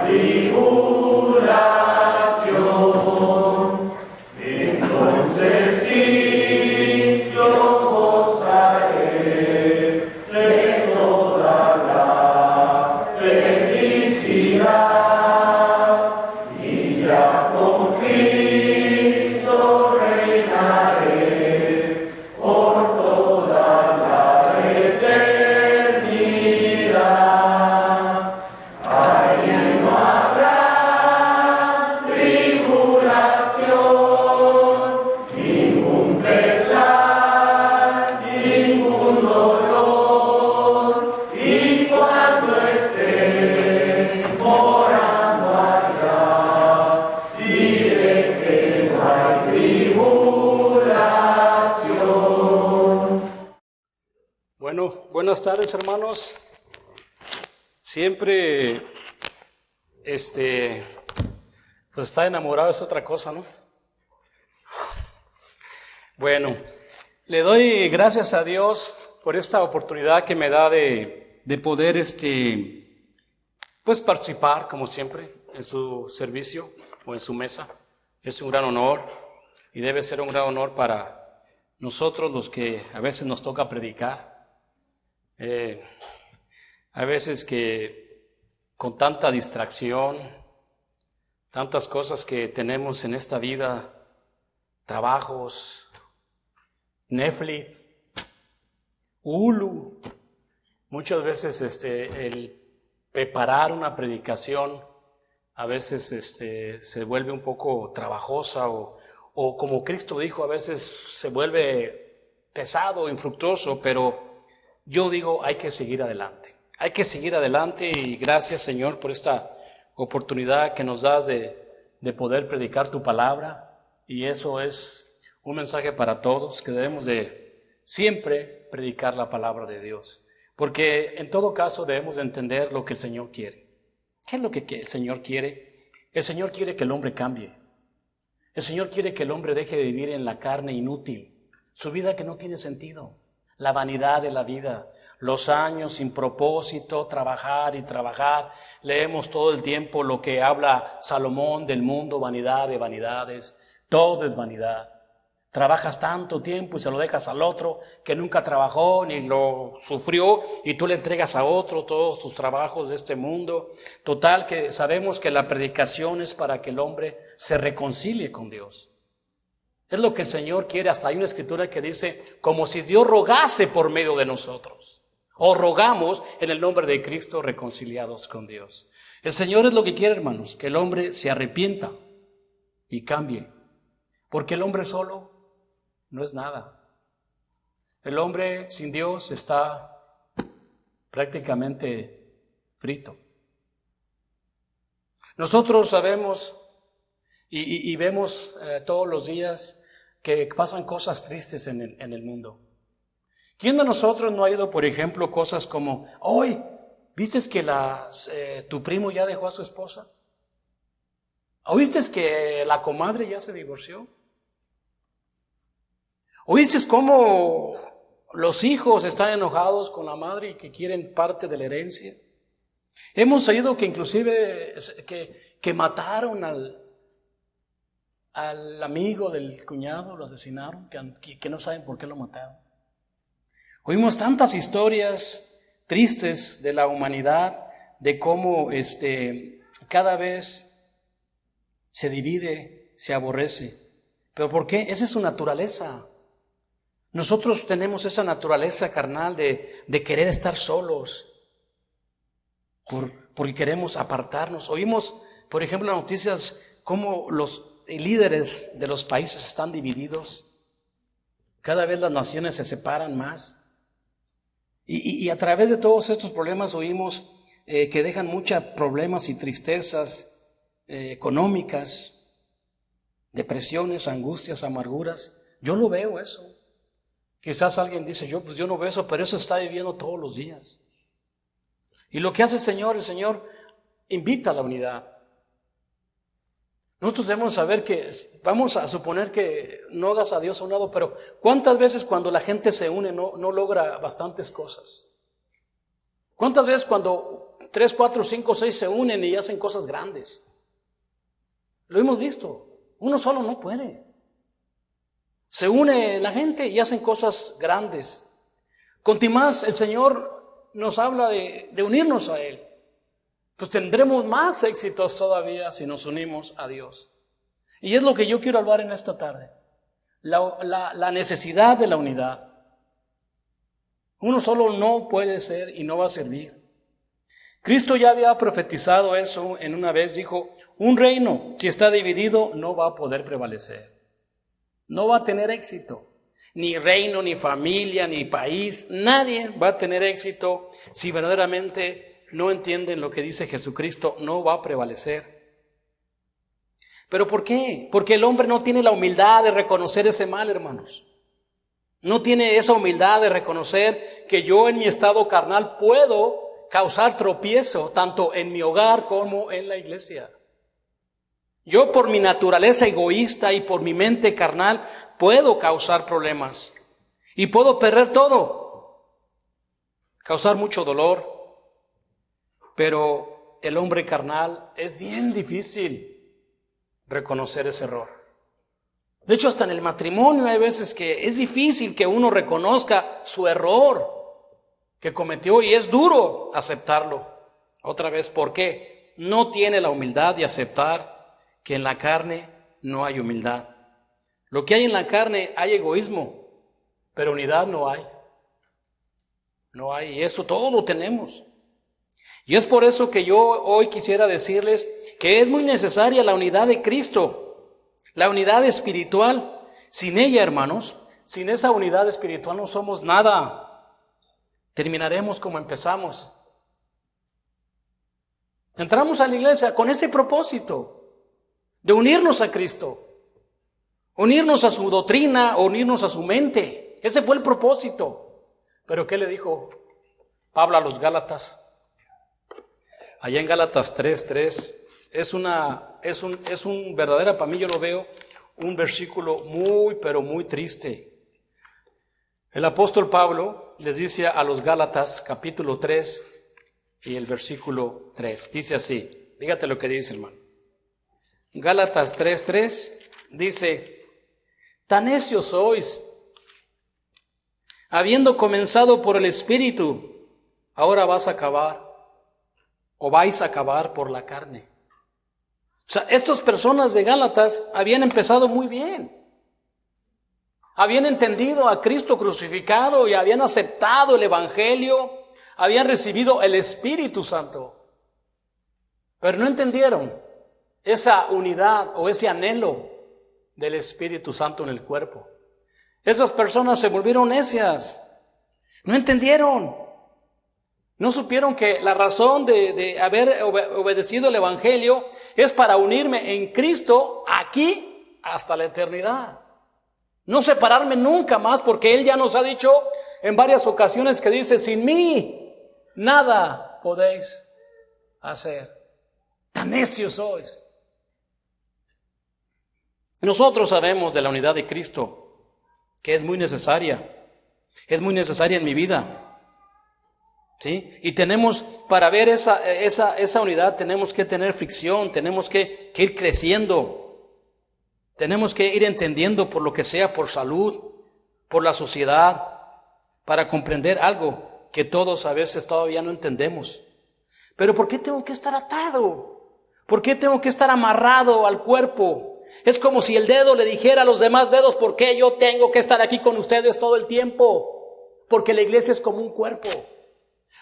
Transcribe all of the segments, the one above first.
tribulación, entonces sí, yo gozaré de toda la felicidad, y ya con Cristo reinaré por toda la eternidad. Ahí no habrá tribulación, ningún pesar, ningún dolor, y cuando esté morando allá, diré que no hay tribulación. Bueno, buenas tardes, hermanos. Siempre, pues estar enamorado es otra cosa, ¿no? Bueno, le doy gracias a Dios por esta oportunidad que me da de poder, pues participar, como siempre, en su servicio o en su mesa. Es un gran honor y debe ser un gran honor para nosotros los que a veces nos toca predicar. A veces que con tanta distracción, tantas cosas que tenemos en esta vida, trabajos, Netflix, Hulu, muchas veces el preparar una predicación a veces se vuelve un poco trabajosa o como Cristo dijo, a veces se vuelve pesado, infructuoso, pero yo digo, hay que seguir adelante. Hay que seguir adelante y gracias, Señor, por esta oportunidad que nos das de poder predicar tu palabra. Y eso es un mensaje para todos, que debemos de siempre predicar la palabra de Dios. Porque en todo caso debemos de entender lo que el Señor quiere. ¿Qué es lo que el Señor quiere? El Señor quiere que el hombre cambie. El Señor quiere que el hombre deje de vivir en la carne inútil, su vida que no tiene sentido. La vanidad de la vida, los años sin propósito, trabajar y trabajar. Leemos todo el tiempo lo que habla Salomón del mundo, vanidad de vanidades. Todo es vanidad. Trabajas tanto tiempo y se lo dejas al otro que nunca trabajó ni lo sufrió y tú le entregas a otro todos tus trabajos de este mundo. Total que sabemos que la predicación es para que el hombre se reconcilie con Dios. Es lo que el Señor quiere. Hasta hay una escritura que dice, como si Dios rogase por medio de nosotros. O rogamos en el nombre de Cristo reconciliados con Dios. El Señor es lo que quiere, hermanos, que el hombre se arrepienta y cambie. Porque el hombre solo no es nada. El hombre sin Dios está prácticamente frito. Nosotros sabemos y vemos todos los días que pasan cosas tristes en el mundo. ¿Quién de nosotros no ha ido, por ejemplo, cosas como, hoy, ¿viste que tu primo ya dejó a su esposa? ¿Oíste que la comadre ya se divorció? ¿Oíste cómo los hijos están enojados con la madre y que quieren parte de la herencia? Hemos oído que inclusive que mataron al amigo del cuñado, lo asesinaron, que no saben por qué lo mataron. Oímos tantas historias tristes de la humanidad, de cómo cada vez se divide, se aborrece. ¿Pero por qué? Esa es su naturaleza. Nosotros tenemos esa naturaleza carnal de querer estar solos, porque queremos apartarnos. Oímos, por ejemplo, las noticias cómo los líderes de los países están divididos. Cada vez las naciones se separan más. Y a través de todos estos problemas oímos que dejan muchos problemas y tristezas económicas, depresiones, angustias, amarguras. Yo lo veo eso. Quizás alguien dice, yo no veo eso, pero eso está viviendo todos los días. Y lo que hace el Señor invita a la unidad. Nosotros debemos saber que, vamos a suponer que no hagas a Dios a un lado, pero ¿cuántas veces cuando la gente se une no logra bastantes cosas? ¿Cuántas veces cuando 3, 4, 5, 6 se unen y hacen cosas grandes. Lo hemos visto. Uno solo no puede. Se une la gente y hacen cosas grandes. Contimás, el Señor nos habla de unirnos a Él. Pues tendremos más éxitos todavía si nos unimos a Dios. Y es lo que yo quiero hablar en esta tarde. La necesidad de la unidad. Uno solo no puede ser y no va a servir. Cristo ya había profetizado eso en una vez. Dijo, un reino, si está dividido, no va a poder prevalecer. No va a tener éxito. Ni reino, ni familia, ni país. Nadie va a tener éxito si verdaderamente no entienden lo que dice Jesucristo. No va a prevalecer. ¿Pero por qué? Porque el hombre no tiene la humildad de reconocer ese mal, hermanos. No tiene esa humildad de reconocer que yo en mi estado carnal puedo causar tropiezo tanto en mi hogar como en la iglesia. Yo por mi naturaleza egoísta y por mi mente carnal puedo causar problemas y puedo perder todo, causar mucho dolor, pero el hombre carnal es bien difícil reconocer ese error. De hecho, hasta en el matrimonio hay veces que es difícil que uno reconozca su error que cometió y es duro aceptarlo. Otra vez, ¿por qué? No tiene la humildad de aceptar que en la carne no hay humildad. Lo que hay en la carne hay egoísmo, pero unidad no hay. No hay, y eso todo lo tenemos. Y es por eso que yo hoy quisiera decirles que es muy necesaria la unidad de Cristo, la unidad espiritual. Sin ella, hermanos, sin esa unidad espiritual no somos nada. Terminaremos como empezamos. Entramos a la iglesia con ese propósito de unirnos a Cristo, unirnos a su doctrina, unirnos a su mente. Ese fue el propósito. Pero ¿qué le dijo Pablo a los Gálatas? Allá en Gálatas 3:3 es un verdadero, para mí yo lo veo, un versículo muy, pero muy triste. El apóstol Pablo les dice a los Gálatas, capítulo 3 y el versículo 3, dice así, fíjate lo que dice, hermano. Gálatas 3:3 dice, tan necios sois, habiendo comenzado por el Espíritu, ahora vais a acabar por la carne. O sea, estas personas de Gálatas habían empezado muy bien. Habían entendido a Cristo crucificado y habían aceptado el Evangelio, habían recibido el Espíritu Santo. Pero no entendieron esa unidad o ese anhelo del Espíritu Santo en el cuerpo. Esas personas se volvieron necias. No entendieron. No supieron que la razón de haber obedecido el Evangelio es para unirme en Cristo aquí hasta la eternidad. No separarme nunca más, porque Él ya nos ha dicho en varias ocasiones que dice, sin mí nada podéis hacer. Tan necios sois. Nosotros sabemos de la unidad de Cristo, que es muy necesaria. Es muy necesaria en mi vida. ¿Sí? Y tenemos, para ver esa unidad, tenemos que tener fricción, tenemos que ir creciendo, tenemos que ir entendiendo por lo que sea, por salud, por la sociedad, para comprender algo que todos a veces todavía no entendemos. Pero ¿por qué tengo que estar atado? ¿Por qué tengo que estar amarrado al cuerpo? Es como si el dedo le dijera a los demás dedos, ¿por qué yo tengo que estar aquí con ustedes todo el tiempo? Porque la iglesia es como un cuerpo.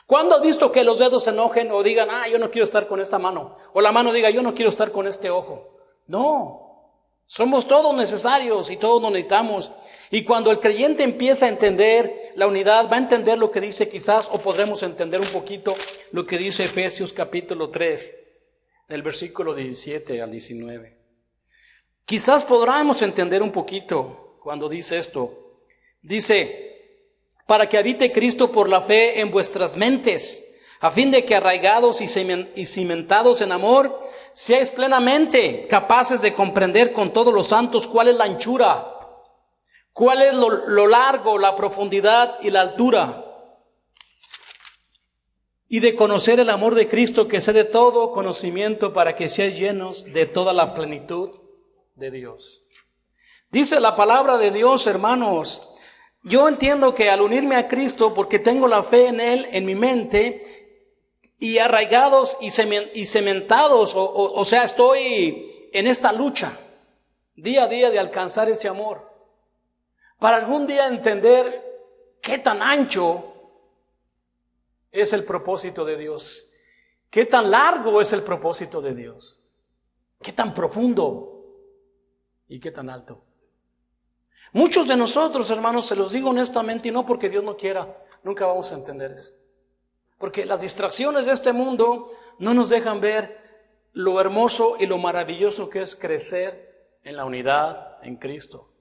¿Cuándo has visto que los dedos se enojen o digan, yo no quiero estar con esta mano? O la mano diga, yo no quiero estar con este ojo. No, somos todos necesarios y todos nos necesitamos. Y cuando el creyente empieza a entender la unidad, va a entender lo que dice quizás, o podremos entender un poquito lo que dice Efesios capítulo 3, del versículo 17 al 19. Quizás podremos entender un poquito cuando dice esto. Dice, para que habite Cristo por la fe en vuestras mentes, a fin de que arraigados y cimentados en amor, seáis plenamente capaces de comprender con todos los santos cuál es la anchura, cuál es lo largo, la profundidad y la altura, y de conocer el amor de Cristo, que excede todo conocimiento, para que seáis llenos de toda la plenitud de Dios. Dice la palabra de Dios, hermanos, yo entiendo que al unirme a Cristo, porque tengo la fe en Él, en mi mente, y arraigados y cementados, o sea, estoy en esta lucha, día a día, de alcanzar ese amor, para algún día entender qué tan ancho es el propósito de Dios, qué tan largo es el propósito de Dios, qué tan profundo y qué tan alto. Muchos de nosotros, hermanos, se los digo honestamente, y no porque Dios no quiera, nunca vamos a entender eso. Porque las distracciones de este mundo no nos dejan ver lo hermoso y lo maravilloso que es crecer en la unidad en Cristo.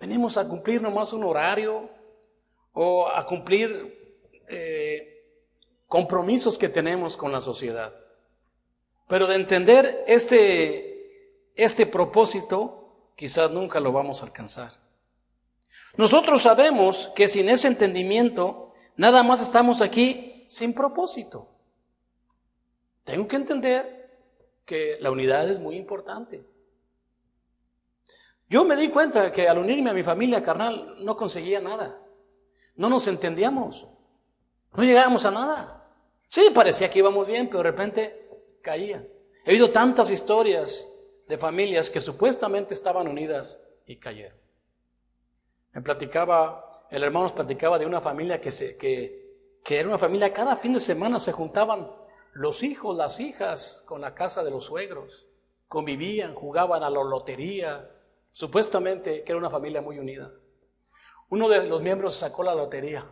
Venimos a cumplir nomás un horario o a cumplir compromisos que tenemos con la sociedad. Pero de entender este propósito, quizás nunca lo vamos a alcanzar. Nosotros sabemos que sin ese entendimiento, nada más estamos aquí sin propósito. Tengo que entender que la unidad es muy importante. Yo me di cuenta que al unirme a mi familia carnal no conseguía nada. No nos entendíamos. No llegábamos a nada. Sí, parecía que íbamos bien, pero de repente caía. He oído tantas historias de familias que supuestamente estaban unidas y cayeron. El hermano nos platicaba de una familia que era una familia, cada fin de semana se juntaban los hijos, las hijas, con la casa de los suegros. Convivían, jugaban a la lotería. Supuestamente que era una familia muy unida. Uno de los miembros sacó la lotería.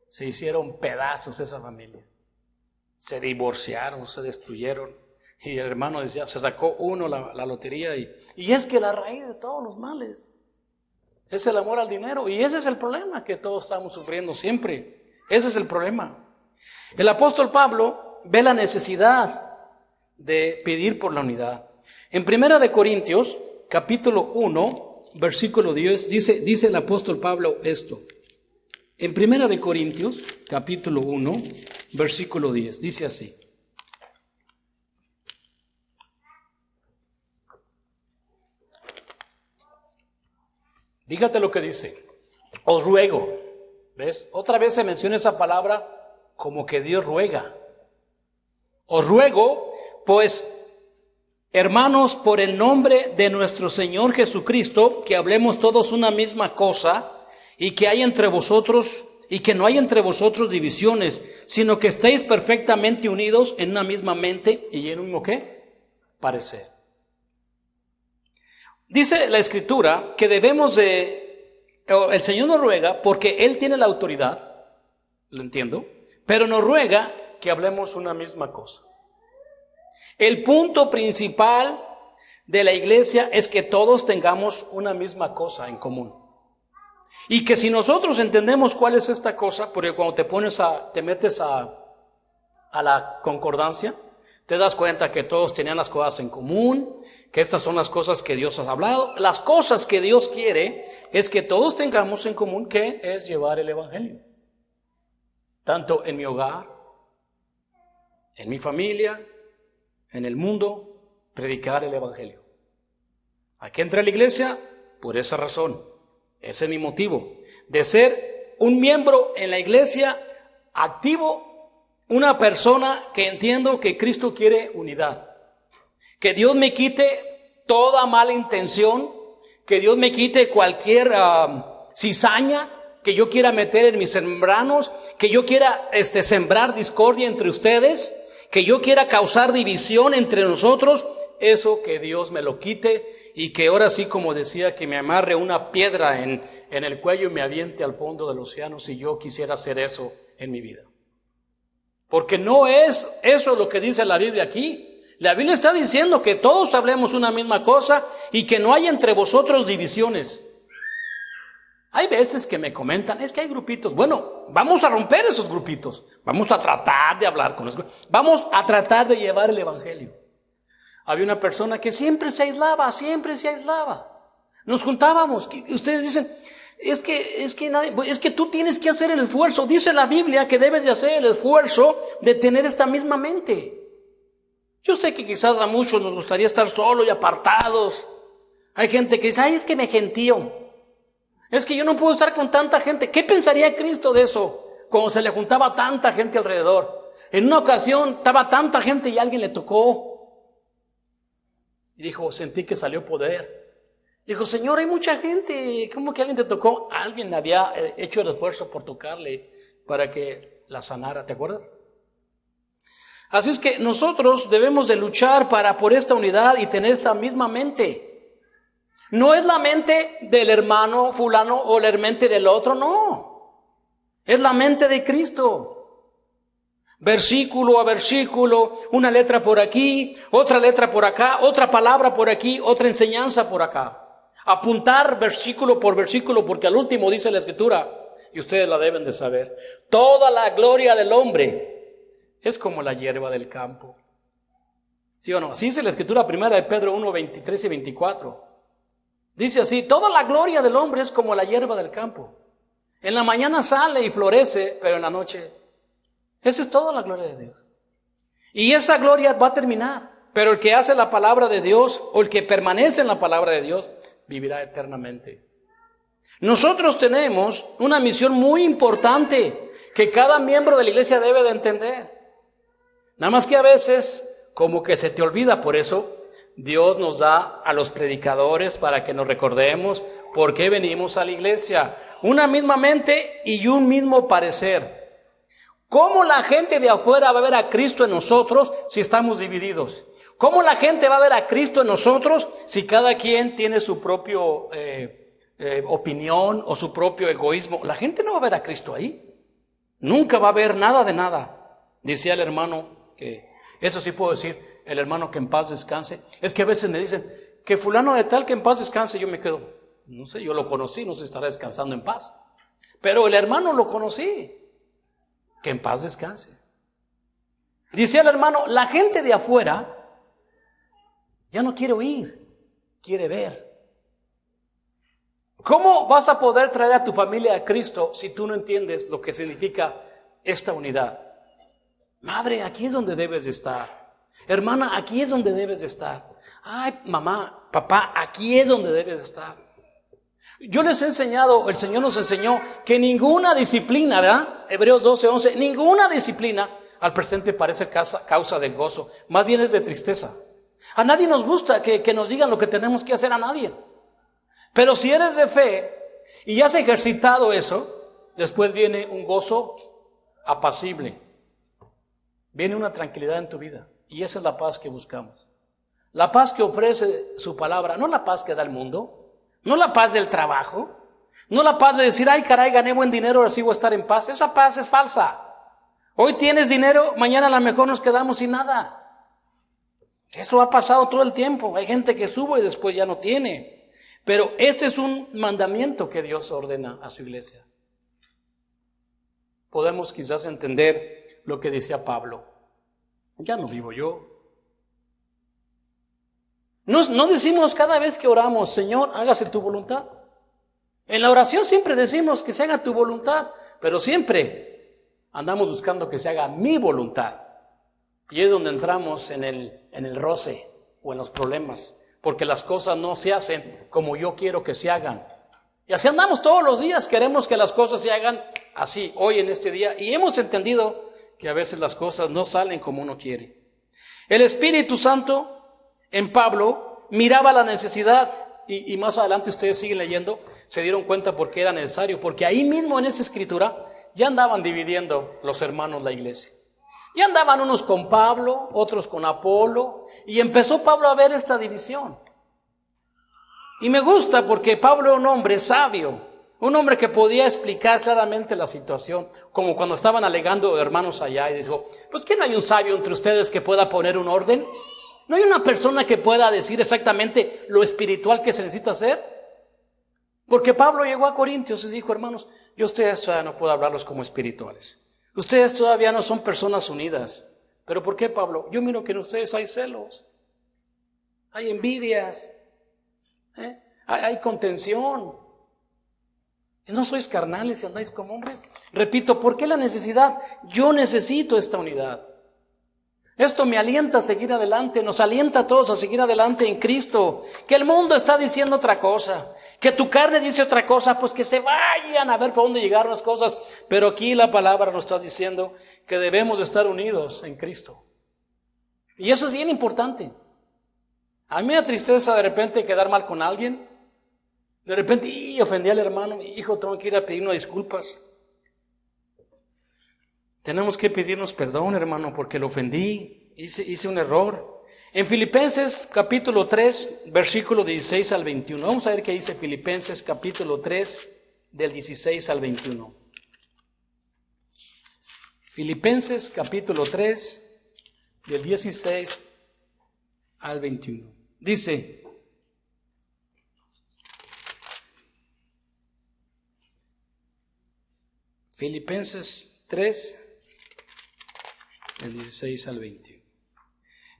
Se hicieron pedazos esa familia. Se divorciaron, se destruyeron. Y el hermano decía, se sacó uno la lotería. Y es que la raíz de todos los males es el amor al dinero. Y ese es el problema que todos estamos sufriendo siempre. Ese es el problema. El apóstol Pablo ve la necesidad de pedir por la unidad. En 1 Corintios, capítulo 1, versículo 10, dice el apóstol Pablo esto. En 1 Corintios, capítulo 1, versículo 10, dice así. Dígate lo que dice. Os ruego. ¿Ves? Otra vez se menciona esa palabra como que Dios ruega. Os ruego, pues, hermanos, por el nombre de nuestro Señor Jesucristo, que hablemos todos una misma cosa, y que hay entre vosotros, y que no hay entre vosotros divisiones, sino que estéis perfectamente unidos en una misma mente y en un mismo ¿qué? Parecer. Dice la Escritura que el Señor nos ruega porque Él tiene la autoridad, lo entiendo, pero nos ruega que hablemos una misma cosa. El punto principal de la iglesia es que todos tengamos una misma cosa en común. Y que si nosotros entendemos cuál es esta cosa, porque cuando te metes a la concordancia, te das cuenta que todos tenían las cosas en común, que estas son las cosas que Dios ha hablado. Las cosas que Dios quiere es que todos tengamos en común, que es llevar el evangelio. Tanto en mi hogar, en mi familia, en el mundo, predicar el evangelio. ¿A qué entra la iglesia? Por esa razón. Ese es mi motivo. De ser un miembro en la iglesia activo, una persona que entiendo que Cristo quiere unidad. Que Dios me quite toda mala intención, que Dios me quite cualquier cizaña que yo quiera meter en mis sembranos, que yo quiera sembrar discordia entre ustedes, que yo quiera causar división entre nosotros. Eso que Dios me lo quite, y que ahora sí, como decía, que me amarre una piedra en el cuello y me aviente al fondo del océano si yo quisiera hacer eso en mi vida. Porque no es eso lo que dice la Biblia aquí. La Biblia está diciendo que todos hablemos una misma cosa y que no hay entre vosotros divisiones. Hay veces que me comentan, es que hay grupitos. Bueno, vamos a romper esos grupitos. Vamos a tratar de hablar con los. Vamos a tratar de llevar el evangelio. Había una persona que siempre se aislaba. Nos juntábamos. Ustedes dicen, Es que tú tienes que hacer el esfuerzo. Dice la Biblia que debes de hacer el esfuerzo de tener esta misma mente. Yo sé que quizás a muchos nos gustaría estar solos y apartados. Hay gente que dice, ay, es que me gentío. Es que yo no puedo estar con tanta gente. ¿Qué pensaría Cristo de eso? Cuando se le juntaba tanta gente alrededor. En una ocasión estaba tanta gente y alguien le tocó. Y dijo, sentí que salió poder. Dijo, Señor, hay mucha gente. ¿Cómo que alguien te tocó? Alguien había hecho el esfuerzo por tocarle para que la sanara. ¿Te acuerdas? Así es que nosotros debemos de luchar por esta unidad y tener esta misma mente. No es la mente del hermano fulano o la mente del otro, no. Es la mente de Cristo. Versículo a versículo, una letra por aquí, otra letra por acá, otra palabra por aquí, otra enseñanza por acá. Apuntar versículo por versículo, porque al último dice la Escritura, y ustedes la deben de saber, toda la gloria del hombre es como la hierba del campo. ¿Sí o no? Así dice la Escritura primera de Pedro 1, 23 y 24. Dice así, toda la gloria del hombre es como la hierba del campo. En la mañana sale y florece, pero en la noche. Esa es toda la gloria de Dios. Y esa gloria va a terminar. Pero el que hace la palabra de Dios, o el que permanece en la palabra de Dios, vivirá eternamente. Nosotros tenemos una misión muy importante que cada miembro de la iglesia debe de entender. Nada más que a veces, como que se te olvida, por eso Dios nos da a los predicadores para que nos recordemos por qué venimos a la iglesia. Una misma mente y un mismo parecer. ¿Cómo la gente de afuera va a ver a Cristo en nosotros si estamos divididos? ¿Cómo la gente va a ver a Cristo en nosotros si cada quien tiene su propio opinión o su propio egoísmo? La gente no va a ver a Cristo ahí. Nunca va a ver nada de nada. Decía el hermano que, eso sí puedo decir, el hermano que en paz descanse. Es que a veces me dicen que fulano de tal que en paz descanse, yo me quedo, no sé, yo lo conocí, no sé si estará descansando en paz. Pero el hermano lo conocí, que en paz descanse. Decía el hermano, la gente de afuera ya no quiere oír, quiere ver. ¿Cómo vas a poder traer a tu familia a Cristo si tú no entiendes lo que significa esta unidad? Madre, aquí es donde debes de estar. Hermana, aquí es donde debes de estar. Ay, mamá, papá, aquí es donde debes de estar. Yo les he enseñado, el Señor nos enseñó que ninguna disciplina, ¿verdad? Hebreos 12:11, ninguna disciplina al presente parece causa de gozo, más bien es de tristeza. A nadie nos gusta que nos digan lo que tenemos que hacer, a nadie. Pero si eres de fe y has ejercitado eso, después viene un gozo apacible. Viene una tranquilidad en tu vida. Y esa es la paz que buscamos. La paz que ofrece su palabra, no la paz que da el mundo, no la paz del trabajo, no la paz de decir, ay caray, gané buen dinero, ahora sí voy a estar en paz. Esa paz es falsa. Hoy tienes dinero, mañana a lo mejor nos quedamos sin nada. Esto ha pasado todo el tiempo. Hay gente que sube y después ya no tiene. Pero este es un mandamiento que Dios ordena a su iglesia. Podemos quizás entender lo que decía Pablo. Ya no vivo yo. No decimos cada vez que oramos, Señor, hágase tu voluntad. En la oración siempre decimos que se haga tu voluntad, pero siempre andamos buscando que se haga mi voluntad. Y es donde entramos en el roce o en los problemas, porque las cosas no se hacen como yo quiero que se hagan. Y así andamos todos los días, queremos que las cosas se hagan así, hoy en este día, y hemos entendido que a veces las cosas no salen como uno quiere. El Espíritu Santo en Pablo miraba la necesidad, y más adelante ustedes siguen leyendo, se dieron cuenta por qué era necesario, porque ahí mismo en esa escritura ya andaban dividiendo los hermanos la iglesia. Ya andaban unos con Pablo, otros con Apolo, y empezó Pablo a ver esta división. Y me gusta porque Pablo era un hombre sabio, un hombre que podía explicar claramente la situación, como cuando estaban alegando hermanos allá y dijo, pues ¿qué no hay un sabio entre ustedes que pueda poner un orden? ¿No hay una persona que pueda decir exactamente lo espiritual que se necesita hacer? Porque Pablo llegó a Corintios y dijo, hermanos, yo a ustedes todavía no puedo hablarlos como espirituales. Ustedes todavía no son personas unidas. ¿Pero por qué, Pablo? Yo miro que en ustedes hay celos, hay envidias, hay contención. ¿No sois carnales y andáis como hombres? Repito, ¿por qué la necesidad? Yo necesito esta unidad. Esto me alienta a seguir adelante, nos alienta a todos a seguir adelante en Cristo. Que el mundo está diciendo otra cosa, que tu carne dice otra cosa, pues que se vayan a ver por dónde llegaron las cosas. Pero aquí la palabra nos está diciendo que debemos estar unidos en Cristo. Y eso es bien importante. A mí me da tristeza de repente quedar mal con alguien. De repente, ofendí al hermano, hijo, tengo que ir a pedirnos disculpas. Tenemos que pedirnos perdón, hermano, porque lo ofendí, hice un error. En Filipenses capítulo 3, versículo 16 al 21. Vamos a ver qué dice Filipenses capítulo 3, del 16 al 21. Filipenses capítulo 3, del 16 al 21. Dice: Filipenses 3, del 16 al 21.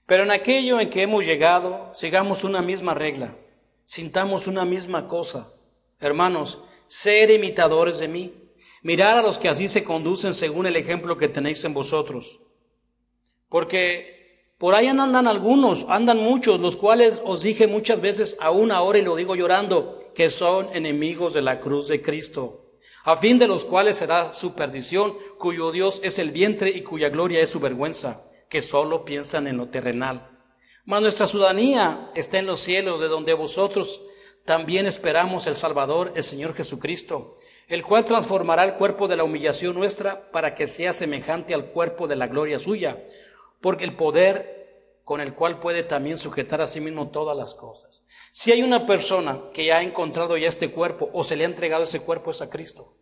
Pero en aquello en que hemos llegado, sigamos una misma regla, sintamos una misma cosa. Hermanos, ser imitadores de mí, mirar a los que así se conducen según el ejemplo que tenéis en vosotros. Porque por ahí andan muchos, los cuales os dije muchas veces, aún ahora y lo digo llorando, que son enemigos de la cruz de Cristo, a fin de los cuales será su perdición, cuyo Dios es el vientre y cuya gloria es su vergüenza, que solo piensan en lo terrenal. Mas nuestra ciudadanía está en los cielos, de donde vosotros también esperamos el Salvador, el Señor Jesucristo, el cual transformará el cuerpo de la humillación nuestra para que sea semejante al cuerpo de la gloria suya, porque el poder con el cual puede también sujetar a sí mismo todas las cosas. Si hay una persona que ya ha encontrado ya este cuerpo o se le ha entregado ese cuerpo, es a Cristo.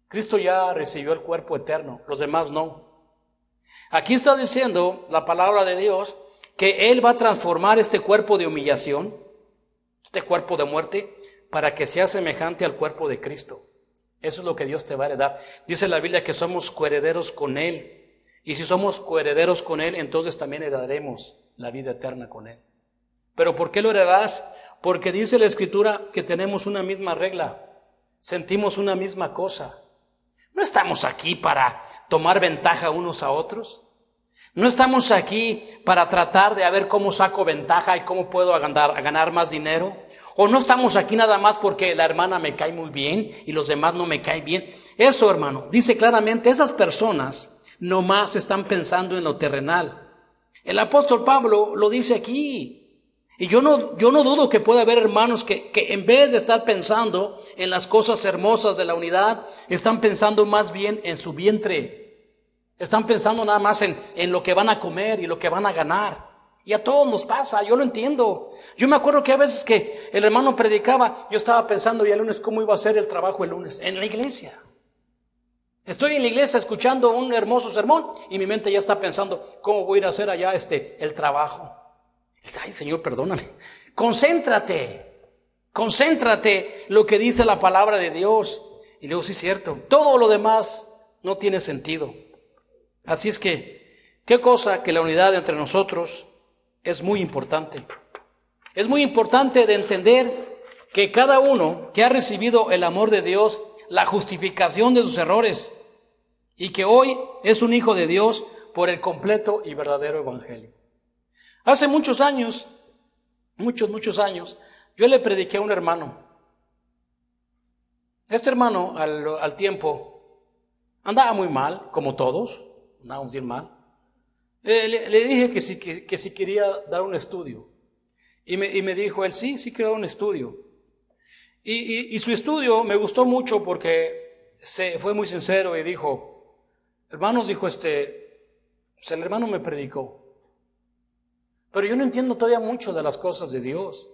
Cristo ya recibió el cuerpo eterno, los demás no. Aquí está diciendo la palabra de Dios que Él va a transformar este cuerpo de humillación, este cuerpo de muerte, para que sea semejante al cuerpo de Cristo. Eso es lo que Dios te va a heredar. Dice la Biblia que somos coherederos con Él. Y si somos coherederos con Él, entonces también heredaremos la vida eterna con Él. ¿Pero por qué lo heredas? Porque dice la Escritura que tenemos una misma regla, sentimos una misma cosa. No estamos aquí para tomar ventaja unos a otros. No estamos aquí para tratar de ver cómo saco ventaja y cómo puedo ganar más dinero. O no estamos aquí nada más porque la hermana me cae muy bien y los demás no me caen bien. Eso, hermano, dice claramente, esas personas nomás están pensando en lo terrenal. El apóstol Pablo lo dice aquí. Y yo no dudo que pueda haber hermanos que en vez de estar pensando en las cosas hermosas de la unidad, están pensando más bien en su vientre. Están pensando nada más en lo que van a comer y lo que van a ganar. Y a todos nos pasa, yo lo entiendo. Yo me acuerdo que a veces que el hermano predicaba, yo estaba pensando ya el lunes cómo iba a ser el trabajo el lunes en la iglesia. Estoy en la iglesia escuchando un hermoso sermón y mi mente ya está pensando cómo voy a ir a hacer allá el trabajo. Ay, Señor, perdóname. Concéntrate lo que dice la palabra de Dios. Y luego sí es cierto, todo lo demás no tiene sentido. Así es que, qué cosa que la unidad entre nosotros es muy importante. Es muy importante de entender que cada uno que ha recibido el amor de Dios, la justificación de sus errores, y que hoy es un hijo de Dios por el completo y verdadero evangelio. Hace muchos años, muchos años, yo le prediqué a un hermano. Este hermano al tiempo andaba muy mal, como todos, andábamos bien mal. Le dije que si quería dar un estudio. Y me dijo él, sí quiero dar un estudio. Y su estudio me gustó mucho porque fue muy sincero y dijo, hermanos, dijo el hermano me predicó, pero yo no entiendo todavía mucho de las cosas de Dios,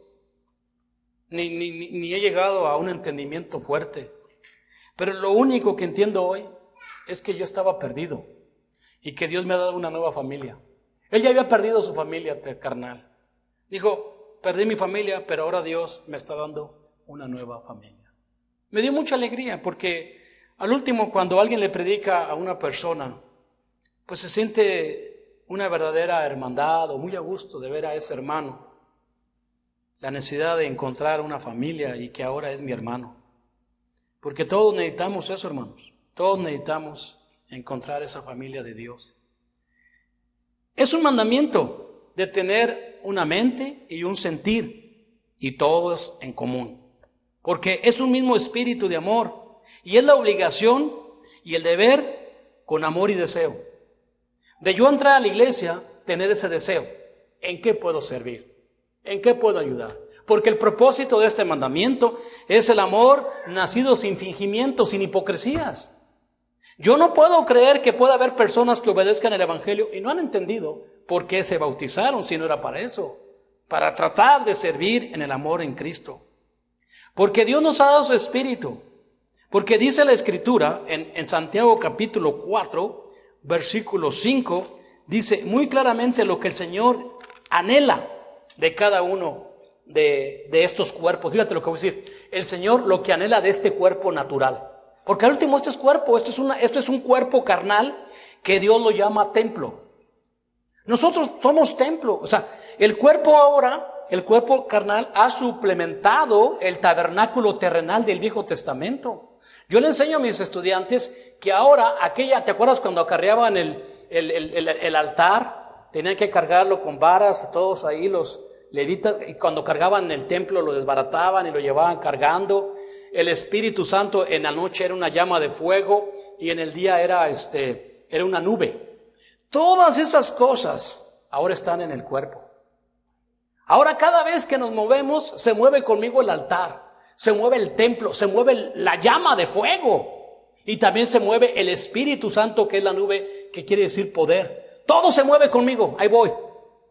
ni he llegado a un entendimiento fuerte, pero lo único que entiendo hoy es que yo estaba perdido y que Dios me ha dado una nueva familia. Él ya había perdido su familia carnal. Dijo, perdí mi familia, pero ahora Dios me está dando una nueva familia. Me dio mucha alegría porque al último, cuando alguien le predica a una persona, pues se siente una verdadera hermandad o muy a gusto de ver a ese hermano. La necesidad de encontrar una familia y que ahora es mi hermano. Porque todos necesitamos eso, hermanos. Todos necesitamos encontrar esa familia de Dios. Es un mandamiento de tener una mente y un sentir, y todos en común. Porque es un mismo espíritu de amor, y es la obligación y el deber con amor y deseo. De yo entrar a la iglesia, tener ese deseo. ¿En qué puedo servir? ¿En qué puedo ayudar? Porque el propósito de este mandamiento es el amor nacido sin fingimientos, sin hipocresías. Yo no puedo creer que pueda haber personas que obedezcan el evangelio y no han entendido por qué se bautizaron si no era para eso, para tratar de servir en el amor en Cristo. Porque Dios nos ha dado su espíritu. Porque dice la Escritura en Santiago capítulo 4, versículo 5, dice muy claramente lo que el Señor anhela de cada uno de estos cuerpos. Fíjate lo que voy a decir. El Señor lo que anhela de este cuerpo natural. Porque al último este es cuerpo, este es un cuerpo carnal que Dios lo llama templo. Nosotros somos templo. O sea, el cuerpo ahora, el cuerpo carnal ha suplementado el tabernáculo terrenal del Viejo Testamento. Yo le enseño a mis estudiantes que ahora ¿te acuerdas cuando acarreaban el altar? Tenían que cargarlo con varas y todos ahí los levitas, y cuando cargaban el templo lo desbarataban y lo llevaban cargando. El Espíritu Santo en la noche era una llama de fuego y en el día era una nube. Todas esas cosas ahora están en el cuerpo. Ahora cada vez que nos movemos, se mueve conmigo el altar, se mueve el templo, se mueve la llama de fuego y también se mueve el Espíritu Santo, que es la nube, que quiere decir poder. Todo se mueve conmigo, ahí voy,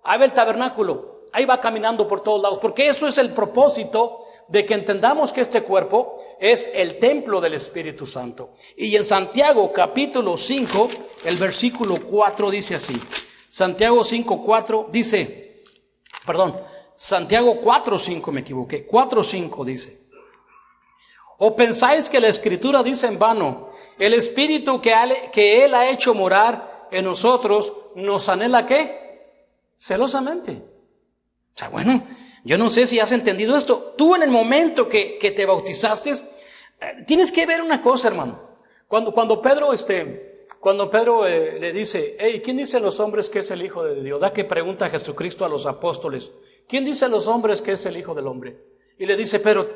ahí va el tabernáculo, ahí va caminando por todos lados, porque eso es el propósito de que entendamos que este cuerpo es el templo del Espíritu Santo. Y en Santiago capítulo 5, el versículo 4 dice así. Santiago 5:4 dice, Santiago 4:5 me equivoqué, 4:5 dice: ¿O pensáis que la Escritura dice en vano, el Espíritu que Él ha hecho morar en nosotros nos anhela ¿qué? Celosamente. O sea, bueno, yo no sé si has entendido esto. Tú en el momento que te bautizaste, tienes que ver una cosa, hermano. Cuando Pedro le dice, hey, ¿quién dice los hombres que es el Hijo de Dios? Da que pregunta a Jesucristo a los apóstoles, ¿quién dice los hombres que es el Hijo del Hombre? Y le dice Pedro,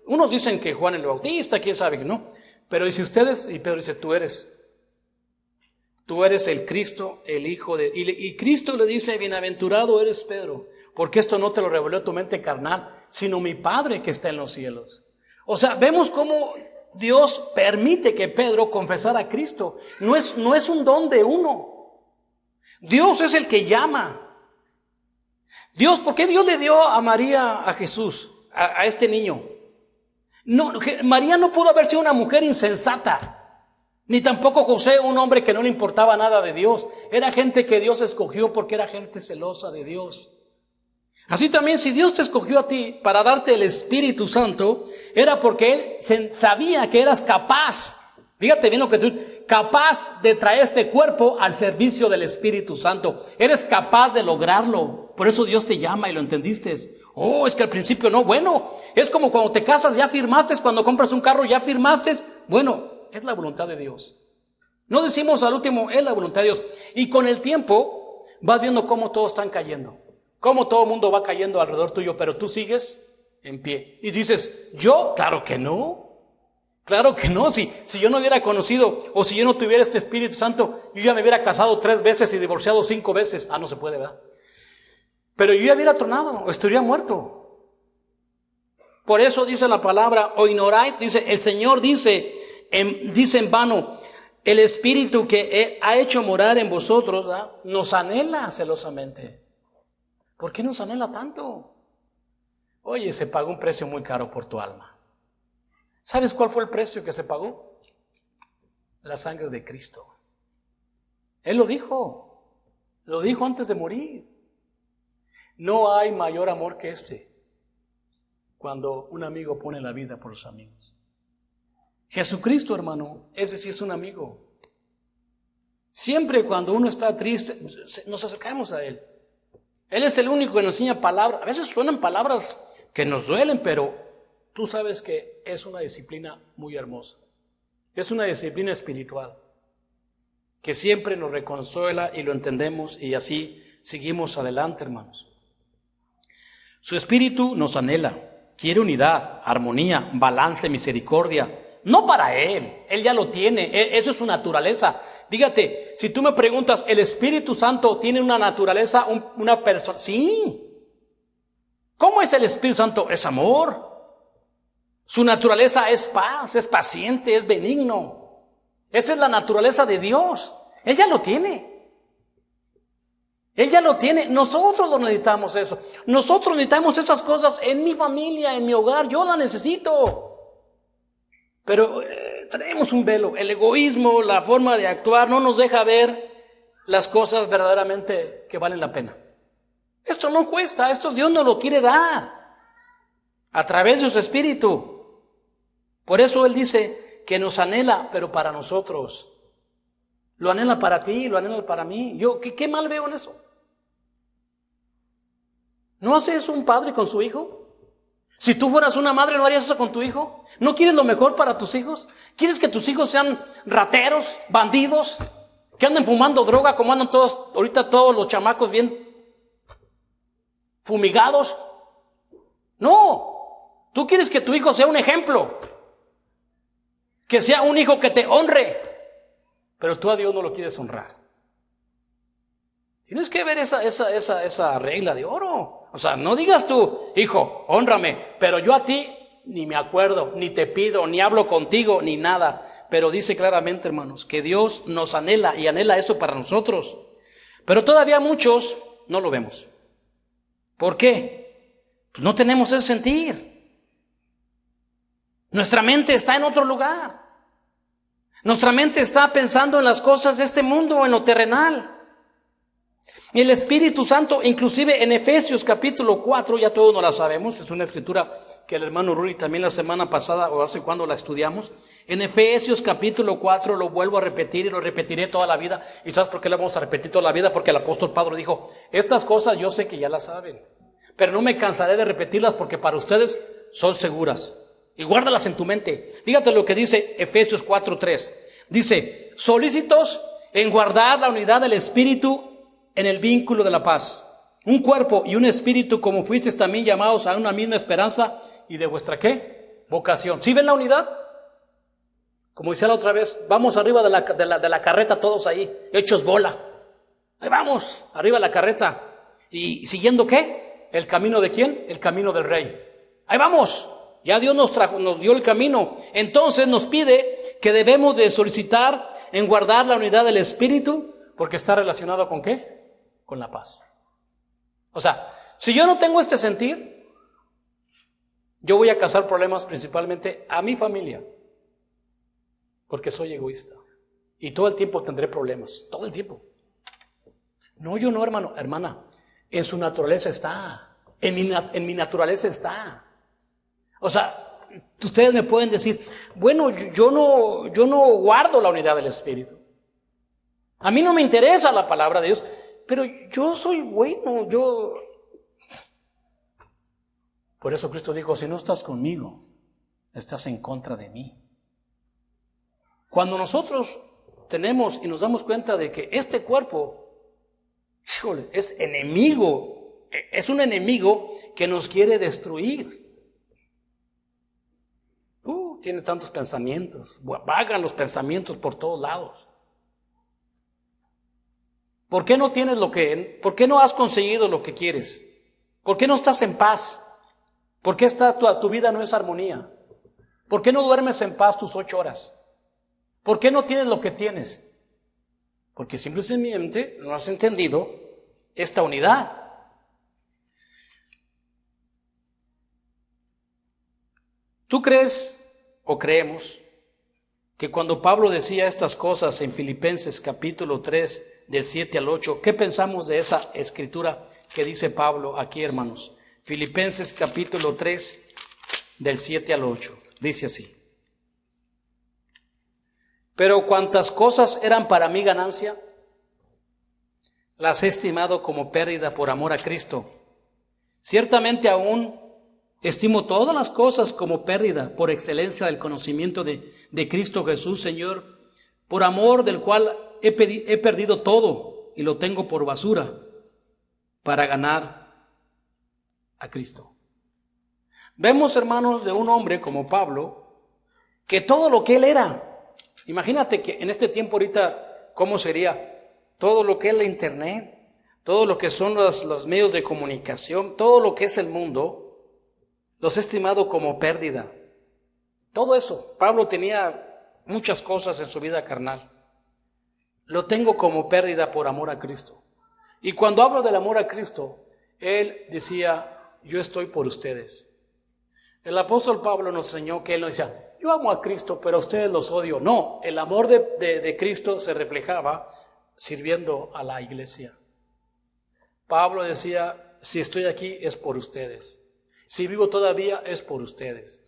unos dicen que Juan el Bautista, quién sabe que no. Pero dice ustedes, y Pedro dice, tú eres el Cristo, el Hijo de... Y Cristo le dice, bienaventurado eres Pedro, porque esto no te lo reveló tu mente carnal, sino mi Padre que está en los cielos. O sea, vemos cómo Dios permite que Pedro confesara a Cristo. No es un don de uno. Dios es el que llama. Dios, ¿por qué Dios le dio a María, a Jesús, a este niño? No, María no pudo haber sido una mujer insensata, ni tampoco José, un hombre que no le importaba nada de Dios. Era gente que Dios escogió porque era gente celosa de Dios. Así también, si Dios te escogió a ti para darte el Espíritu Santo, era porque Él sabía que eras capaz, fíjate bien lo que tú, capaz de traer este cuerpo al servicio del Espíritu Santo. Eres capaz de lograrlo. Por eso Dios te llama y lo entendiste. Oh, es que al principio no. Bueno, es como cuando te casas, ya firmaste, cuando compras un carro, ya firmaste. Bueno, es la voluntad de Dios. No decimos al último, es la voluntad de Dios. Y con el tiempo vas viendo cómo todos están cayendo. Cómo todo el mundo va cayendo alrededor tuyo, pero tú sigues en pie. Y dices, ¿yo? Claro que no. Claro que no. Si yo no hubiera conocido, o si yo no tuviera este Espíritu Santo, yo ya me hubiera casado 3 veces y divorciado 5 veces. No se puede, ¿verdad? Pero yo ya hubiera tronado, o estaría muerto. Por eso dice la palabra, o ignoráis, dice, el Señor dice en vano, el Espíritu que Él ha hecho morar en vosotros, ¿verdad? Nos anhela celosamente. ¿Por qué nos anhela tanto? Oye, se pagó un precio muy caro por tu alma. ¿Sabes cuál fue el precio que se pagó? La sangre de Cristo. Él lo dijo antes de morir. No hay mayor amor que este, cuando un amigo pone la vida por los amigos. Jesucristo, hermano, ese sí es un amigo. Siempre cuando uno está triste, nos acercamos a Él. Él es el único que nos enseña palabras. A veces suenan palabras que nos duelen, pero tú sabes que es una disciplina muy hermosa. Es una disciplina espiritual que siempre nos reconsuela y lo entendemos y así seguimos adelante, hermanos. Su espíritu nos anhela, quiere unidad, armonía, balance, misericordia. No para Él ya lo tiene, eso es su naturaleza. Dígate, si tú me preguntas, ¿el Espíritu Santo tiene una naturaleza, una persona? Sí. ¿Cómo es el Espíritu Santo? Es amor. Su naturaleza es paz, es paciente, es benigno. Esa es la naturaleza de Dios. Él ya lo tiene. Él ya lo tiene. Nosotros lo necesitamos eso. Nosotros necesitamos esas cosas en mi familia, en mi hogar. Yo la necesito. Pero traemos un velo. El egoísmo, la forma de actuar no nos deja ver las cosas verdaderamente que valen la pena. Esto no cuesta, esto Dios nos lo quiere dar a través de su Espíritu. Por eso Él dice que nos anhela, pero para nosotros. Lo anhela para ti, lo anhela para mí. Yo, ¿qué mal veo en eso? ¿No hace eso un padre con su hijo? Si tú fueras una madre, ¿no harías eso con tu hijo? ¿No quieres lo mejor para tus hijos? ¿Quieres que tus hijos sean rateros, bandidos, que anden fumando droga como andan ahorita todos los chamacos bien fumigados? No, tú quieres que tu hijo sea un ejemplo, que sea un hijo que te honre, pero tú a Dios no lo quieres honrar. Tienes que ver esa regla de oro. O sea, no digas tú, hijo, hónrame, pero yo a ti ni me acuerdo, ni te pido, ni hablo contigo, ni nada. Pero dice claramente, hermanos, que Dios nos anhela y anhela eso para nosotros. Pero todavía muchos no lo vemos. ¿Por qué? Pues no tenemos ese sentir. Nuestra mente está en otro lugar. Nuestra mente está pensando en las cosas de este mundo, en lo terrenal. Y el Espíritu Santo, inclusive en Efesios capítulo 4, ya todos no la sabemos, es una escritura que el hermano Ruri también la semana pasada o hace cuando la estudiamos. En Efesios capítulo 4 lo vuelvo a repetir y lo repetiré toda la vida. ¿Y sabes por qué lo vamos a repetir toda la vida? Porque el apóstol Pablo dijo, estas cosas yo sé que ya las saben, pero no me cansaré de repetirlas porque para ustedes son seguras. Y guárdalas en tu mente. Fíjate lo que dice Efesios 4:3. Dice, solícitos en guardar la unidad del Espíritu en el vínculo de la paz. Un cuerpo y un espíritu, como fuisteis también llamados a una misma esperanza y de vuestra ¿qué? Vocación. ¿Sí ven la unidad? Como decía la otra vez, vamos arriba de la carreta todos ahí, hechos bola. Ahí vamos, arriba de la carreta. ¿Y siguiendo qué? ¿El camino de quién? El camino del Rey. Ahí vamos. Ya Dios nos dio el camino. Entonces nos pide que debemos de solicitar en guardar la unidad del espíritu, porque está relacionado ¿con qué? Con la paz. O sea, si yo no tengo este sentir, yo voy a causar problemas principalmente a mi familia, porque soy egoísta. Y todo el tiempo tendré problemas, todo el tiempo. No, yo no, hermana, en su naturaleza está, en mi naturaleza está. O sea, ustedes me pueden decir, bueno, yo no guardo la unidad del Espíritu. A mí no me interesa la palabra de Dios, pero yo soy bueno, Por eso Cristo dijo, si no estás conmigo, estás en contra de mí. Cuando nosotros tenemos y nos damos cuenta de que este cuerpo, híjole, es un enemigo que nos quiere destruir. Tiene tantos pensamientos, vagan los pensamientos por todos lados. ¿Por qué no tienes por qué no has conseguido lo que quieres? ¿Por qué no estás en paz? ¿Por qué tu vida no es armonía? ¿Por qué no duermes en paz tus 8 horas? ¿Por qué no tienes lo que tienes? Porque simplemente no has entendido esta unidad. ¿Tú crees o creemos que cuando Pablo decía estas cosas en Filipenses capítulo 3, del 7 al 8, ¿qué pensamos de esa escritura que dice Pablo aquí, hermanos? Filipenses capítulo 3, del 7 al 8, dice así. Pero cuantas cosas eran para mí ganancia, las he estimado como pérdida por amor a Cristo. Ciertamente aún Estimo todas las cosas como pérdida por excelencia del conocimiento de Cristo Jesús, Señor, por amor del cual he perdido todo y lo tengo por basura para ganar a Cristo. Vemos, hermanos, de un hombre como Pablo, que todo lo que él era, imagínate que en este tiempo ahorita, ¿cómo sería? Todo lo que es la internet, todo lo que son los medios de comunicación, todo lo que es el mundo, los he estimado como pérdida. Todo eso, Pablo tenía muchas cosas en su vida carnal. Lo tengo como pérdida por amor a Cristo. Y cuando hablo del amor a Cristo, él decía, yo estoy por ustedes. El apóstol Pablo nos enseñó que él no decía, yo amo a Cristo, pero a ustedes los odio. No, el amor de Cristo se reflejaba sirviendo a la iglesia. Pablo decía, si estoy aquí es por ustedes. Si vivo todavía es por ustedes.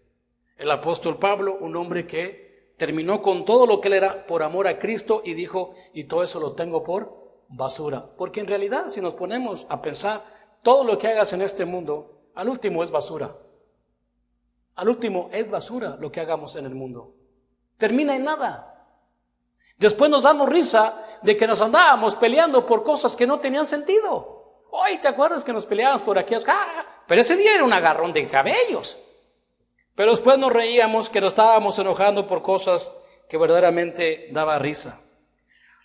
El apóstol Pablo, un hombre que terminó con todo lo que él era por amor a Cristo y dijo, y todo eso lo tengo por basura. Porque en realidad, si nos ponemos a pensar, todo lo que hagas en este mundo, al último es basura. Al último es basura lo que hagamos en el mundo. Termina en nada. Después nos damos risa de que nos andábamos peleando por cosas que no tenían sentido. Hoy, ¿te acuerdas que nos peleábamos por aquí? Pero ese día era un agarrón de cabellos. Pero después nos reíamos que nos estábamos enojando por cosas que verdaderamente daba risa.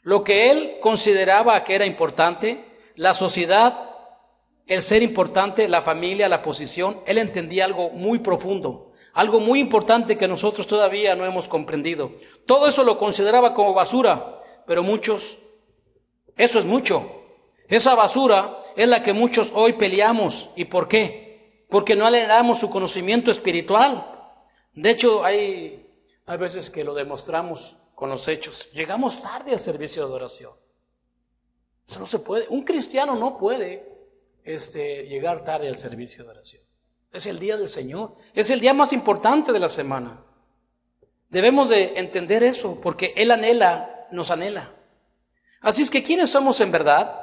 Lo que él consideraba que era importante, la sociedad, el ser importante, la familia, la posición, él entendía algo muy profundo, algo muy importante que nosotros todavía no hemos comprendido. Todo eso lo consideraba como basura, pero muchos, eso es mucho. Esa basura es la que muchos hoy peleamos. ¿Y por qué? Porque no le damos su conocimiento espiritual. De hecho, hay veces que lo demostramos con los hechos. Llegamos tarde al servicio de adoración. Eso no se puede. Un cristiano no puede llegar tarde al servicio de oración. Es el día del Señor. Es el día más importante de la semana. Debemos de entender eso, porque Él anhela, nos anhela. Así es que, ¿quiénes somos en verdad?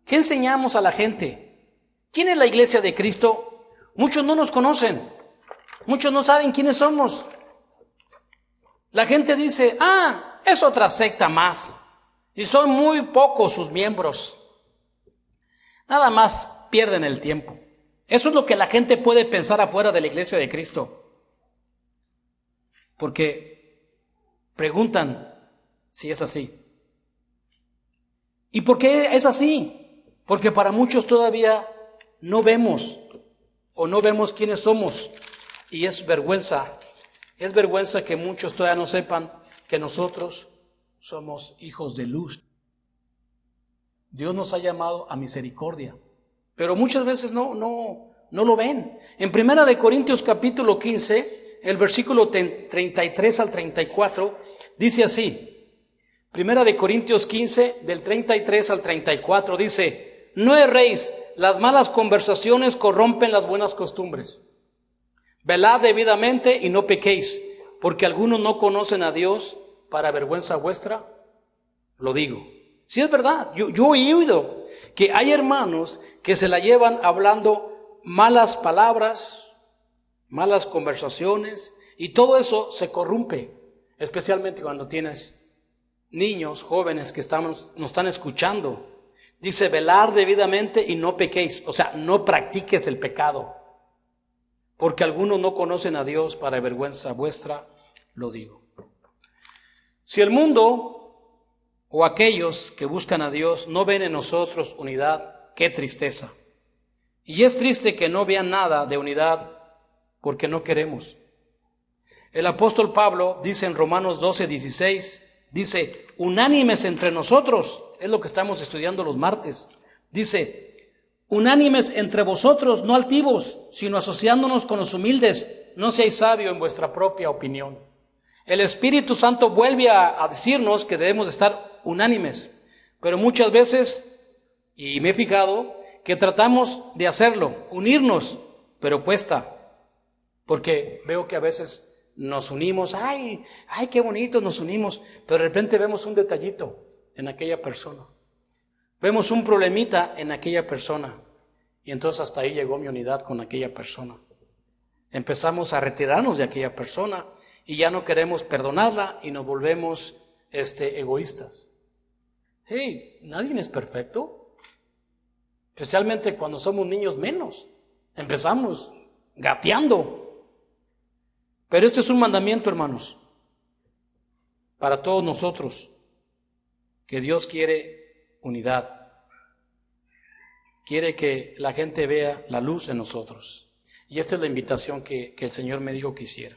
¿Qué enseñamos a la gente? ¿Quién es la iglesia de Cristo? Muchos no nos conocen. Muchos no saben quiénes somos. La gente dice, es otra secta más. Y son muy pocos sus miembros. Nada más pierden el tiempo. Eso es lo que la gente puede pensar afuera de la iglesia de Cristo. Porque preguntan si es así. ¿Y por qué es así? Porque para muchos todavía no vemos quiénes somos. Y es vergüenza que muchos todavía no sepan que nosotros somos hijos de luz. Dios nos ha llamado a misericordia, pero muchas veces no lo ven. En 1 Corintios capítulo 15, el versículo 33 al 34, dice así. 1 Corintios 15, del 33 al 34, dice, no erréis, las malas conversaciones corrompen las buenas costumbres. Velad debidamente y no pequéis, porque algunos no conocen a Dios, para vergüenza vuestra, lo digo. Sí, es verdad, yo he oído que hay hermanos que se la llevan hablando malas palabras, malas conversaciones, y todo eso se corrompe, especialmente cuando tienes niños, jóvenes que nos están escuchando. Dice, velar debidamente y no pequéis, o sea, no practiques el pecado, porque algunos no conocen a Dios, para vergüenza vuestra, lo digo. Si el mundo o aquellos que buscan a Dios no ven en nosotros unidad, qué tristeza. Y es triste que no vean nada de unidad porque no queremos. El apóstol Pablo dice en Romanos 12:16, dice, unánimes entre nosotros, es lo que estamos estudiando los martes. Dice, unánimes entre vosotros, no altivos, sino asociándonos con los humildes, no seáis sabios en vuestra propia opinión. El Espíritu Santo vuelve a decirnos que debemos estar unánimes, pero muchas veces, y me he fijado, que tratamos de hacerlo, unirnos, pero cuesta, porque veo que a veces nos unimos, ay, qué bonito nos unimos, pero de repente vemos un detallito en aquella persona, vemos un problemita en aquella persona, y entonces hasta ahí llegó mi unidad con aquella persona. empezamos a retirarnos de aquella persona y ya no queremos perdonarla y nos volvemos egoístas. Hey, nadie es perfecto, especialmente cuando somos niños menos. Empezamos gateando. Pero este es un mandamiento, hermanos, para todos nosotros, que Dios quiere unidad. Quiere que la gente vea la luz en nosotros. Y esta es la invitación que el Señor me dijo que hiciera.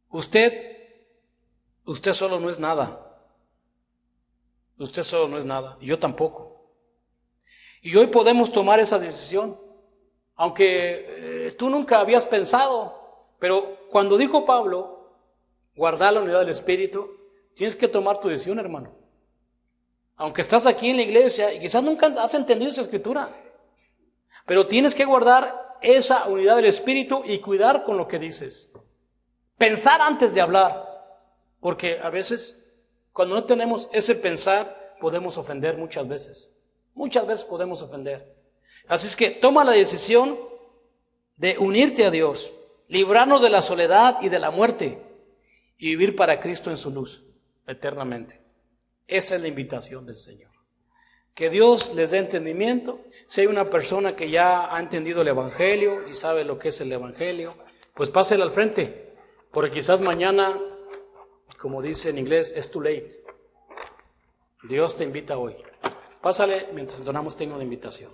Usted solo no es nada. Usted solo no es nada. Y yo tampoco. Y hoy podemos tomar esa decisión. Aunque tú nunca habías pensado. Pero cuando dijo Pablo, guardar la unidad del Espíritu, tienes que tomar tu decisión, hermano. Aunque estás aquí en la iglesia y quizás nunca has entendido esa escritura. Pero tienes que guardar esa unidad del Espíritu y cuidar con lo que dices. Pensar antes de hablar. Porque a veces, cuando no tenemos ese pensar, podemos ofender muchas veces. Muchas veces podemos ofender. Así es que toma la decisión de unirte a Dios, librarnos de la soledad y de la muerte y vivir para Cristo en su luz, eternamente. Esa es la invitación del Señor. Que Dios les dé entendimiento. Si hay una persona que ya ha entendido el Evangelio y sabe lo que es el Evangelio, pues pásela al frente. Porque quizás mañana, como dice en inglés, it's too late. Dios te invita hoy. Pásale mientras entonamos tengo una invitación.